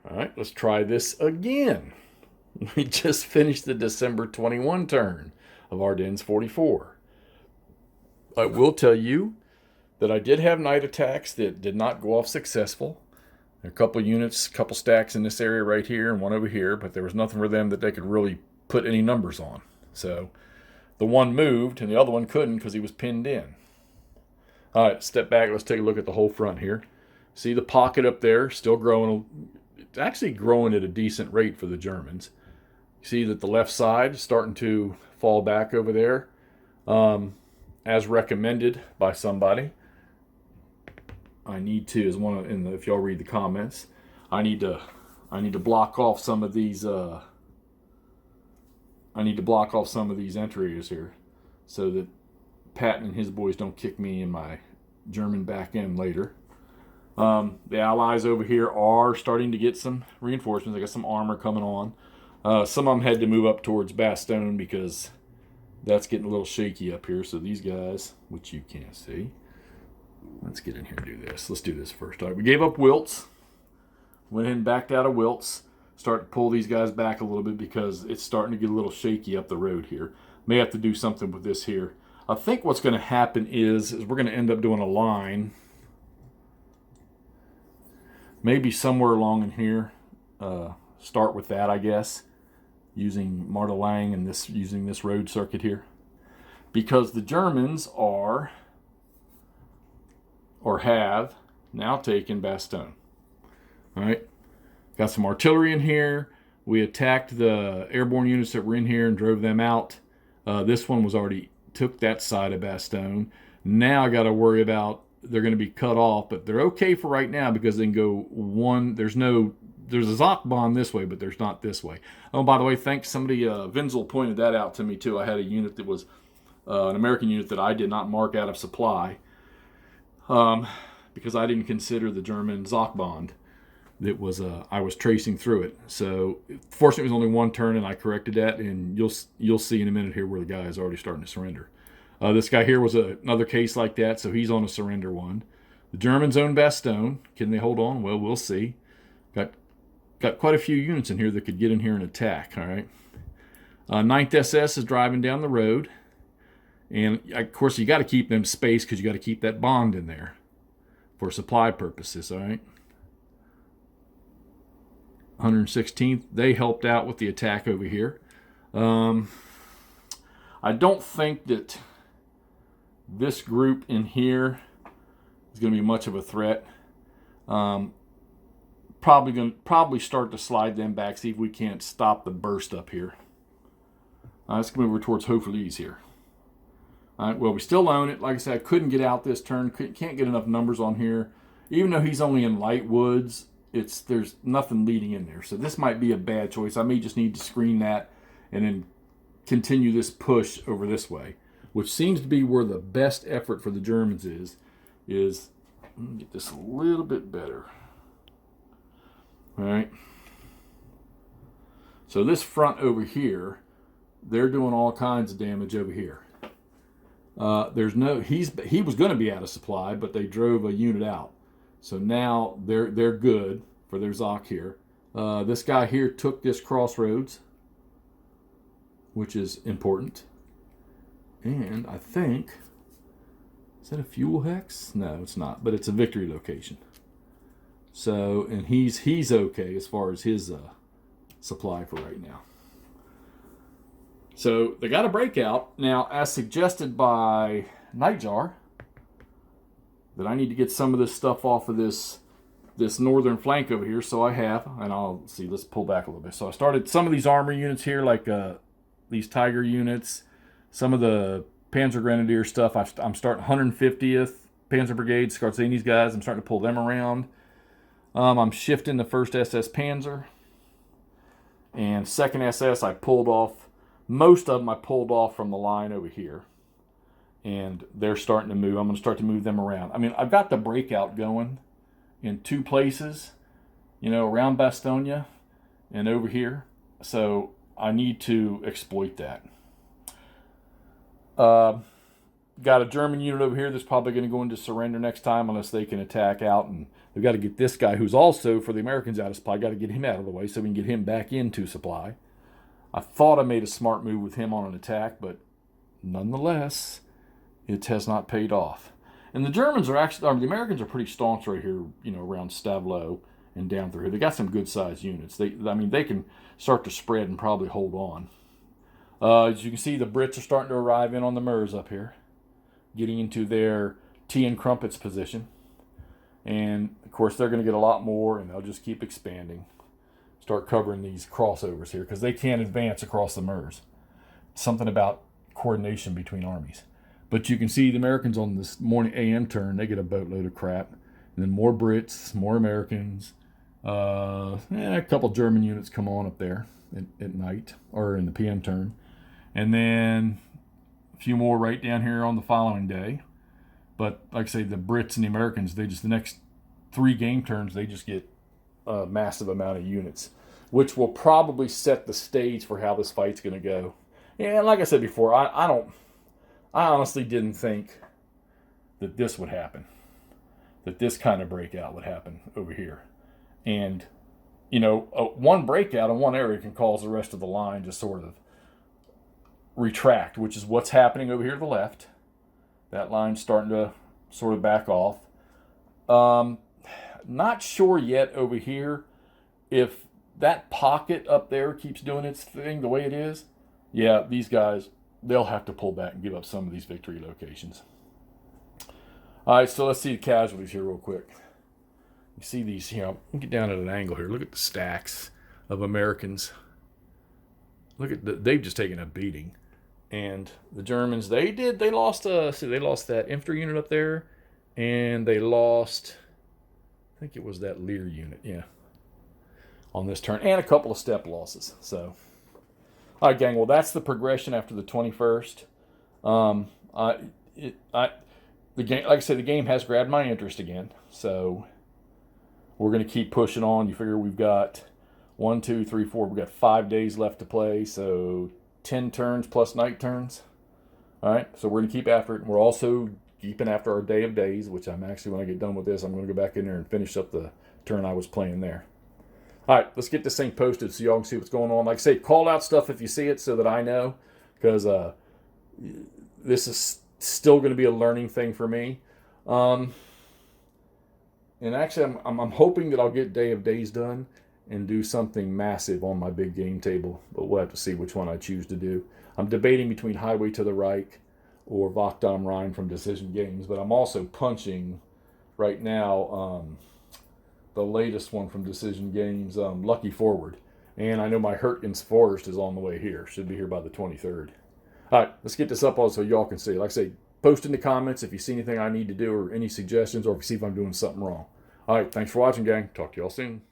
All right, let's try this again. We just finished the December 21 turn of Ardennes 44. I will tell you that I did have night attacks that did not go off successful. There are a couple units, a couple stacks in this area right here and one over here, but there was nothing for them that they could really put any numbers on. So the one moved and the other one couldn't because he was pinned in. All right, step back. Let's take a look at the whole front here. See the pocket up there still growing. It's actually growing at a decent rate for the Germans. You see that the left side is starting to fall back over there, as recommended by somebody. I need to, as one in the, if y'all read the comments, I need to block off some of these. I need to block off some of these entry areas here, so that Patton and his boys don't kick me in my German back end later. The Allies over here are starting to get some reinforcements. I got some armor coming on. Some of them had to move up towards Bastogne because that's getting a little shaky up here. So these guys, which you can't see, let's get in here and do this. Let's do this first. All right, we gave up Wiltz. Went ahead and backed out of Wiltz. Start to pull these guys back a little bit because it's starting to get a little shaky up the road here. May have to do something with this here. I think what's going to happen is we're going to end up doing a line. Maybe somewhere along in here. Start with that, I guess. Using Marta Lang and using this road circuit here. Because the Germans are, or have, now taken Bastogne. All right. Got some artillery in here. We attacked the airborne units that were in here and drove them out. This one was already took that side of Bastogne. Now I got to worry about they're going to be cut off, but they're okay for right now because they can go one. There's a Zachbahn this way, but there's not this way. Oh, by the way, thanks. Somebody, Vinzel pointed that out to me too. I had a unit that was an American unit that I did not mark out of supply because I didn't consider the German Zachbahn that was I was tracing through it. So fortunately, it was only one turn, and I corrected that. And you'll see in a minute here where the guy is already starting to surrender. This guy here was another case like that, so he's on a surrender one. The Germans own Bastogne. Can they hold on? Well, we'll see. Got quite a few units in here that could get in here and attack. All right. 9th SS is driving down the road, and of course you got to keep them spaced because you got to keep that bond in there for supply purposes. All right. 116th, they helped out with the attack over here. I don't think that this group in here is going to be much of a threat. Probably start to slide them back, see if we can't stop the burst up here. Let's come over towards Hofelies here. All right, well, we still own it. Like I said, I couldn't get out this turn. Can't get enough numbers on here. Even though he's only in light woods, there's nothing leading in there. So this might be a bad choice. I may just need to screen that and then continue this push over this way, which seems to be where the best effort for the Germans is. Let me get this a little bit better. All right. So this front over here, they're doing all kinds of damage over here. He was going to be out of supply, but they drove a unit out. So now they're good for their Zach here. This guy here took this crossroads, which is important. And I think, is that a fuel hex? No, it's not, but it's a victory location. So, and he's okay as far as his supply for right now. So they got a breakout. Now, as suggested by Nightjar, that I need to get some of this stuff off of this northern flank over here. So I have, and I'll see, let's pull back a little bit. So I started some of these armor units here, like these Tiger units, some of the Panzer Grenadier stuff. I'm starting 150th Panzer Brigade, Scarzini's guys. I'm starting to pull them around. I'm shifting the 1st SS Panzer. And 2nd SS I pulled off. Most of them I pulled off from the line over here. And they're starting to move. I'm going to start to move them around. I mean, I've got the breakout going in 2 places, around Bastogne and over here. So I need to exploit that. got a German unit over here that's probably going to go into surrender next time unless they can attack out. And we've got to get this guy, who's also, for the Americans, out of supply. Got to get him out of the way so we can get him back into supply. I thought I made a smart move with him on an attack, but nonetheless, it has not paid off. And the Germans are actually, or the Americans are pretty staunch right here, around Stavelot and down through here. They got some good-sized units. They can start to spread and probably hold on. As you can see, the Brits are starting to arrive in on the Meuse up here, getting into their tea and crumpets position. And, of course, they're going to get a lot more, and they'll just keep expanding. Start covering these crossovers here, because they can't advance across the Meuse. Something about coordination between armies. But you can see the Americans on this morning AM turn, they get a boatload of crap. And then more Brits, more Americans. A couple German units come on up there at night, or in the PM turn. And then a few more right down here on the following day. But like I say, the Brits and the Americans, the next 3 game turns, they just get a massive amount of units, which will probably set the stage for how this fight's going to go. And like I said before, I honestly didn't think that this would happen, that this kind of breakout would happen over here. And, one breakout in one area can cause the rest of the line to sort of retract, which is what's happening over here to the left. That line's starting to sort of back off. Not sure yet over here if that pocket up there keeps doing its thing the way it is. Yeah, these guys, they'll have to pull back and give up some of these victory locations. All right, so let's see the casualties here real quick. You see these, get down at an angle here. Look at the stacks of Americans. They've just taken a beating. And the Germans, they lost that infantry unit up there, and they lost, I think it was that Lear unit, yeah, on this turn, and a couple of step losses. So, all right, gang. Well, that's the progression after the 21st. The game, like I said, the game has grabbed my interest again. So, we're going to keep pushing on. You figure we've got 1, 2, 3, 4. We've got 5 days left to play. So 10 turns plus night turns. All right, so we're going to keep after it. And we're also keeping after our day of days, which I'm actually, when I get done with this, I'm going to go back in there and finish up the turn I was playing there. All right, let's get this thing posted so y'all can see what's going on. Like I say, call out stuff if you see it so that I know, because this is still going to be a learning thing for me. And actually, I'm hoping that I'll get Day of Days done and do something massive on my big game table, but we'll have to see which one I choose to do. I'm debating between Highway to the Reich or Wacht am Rhein from Decision Games, but I'm also punching right now the latest one from Decision Games, Lucky Forward. And I know my Hurtgens Forest is on the way here. Should be here by the 23rd. All right, let's get this up on so y'all can see. Like I say, post in the comments if you see anything I need to do or any suggestions, or if you see if I'm doing something wrong. All right, thanks for watching, gang. Talk to y'all soon.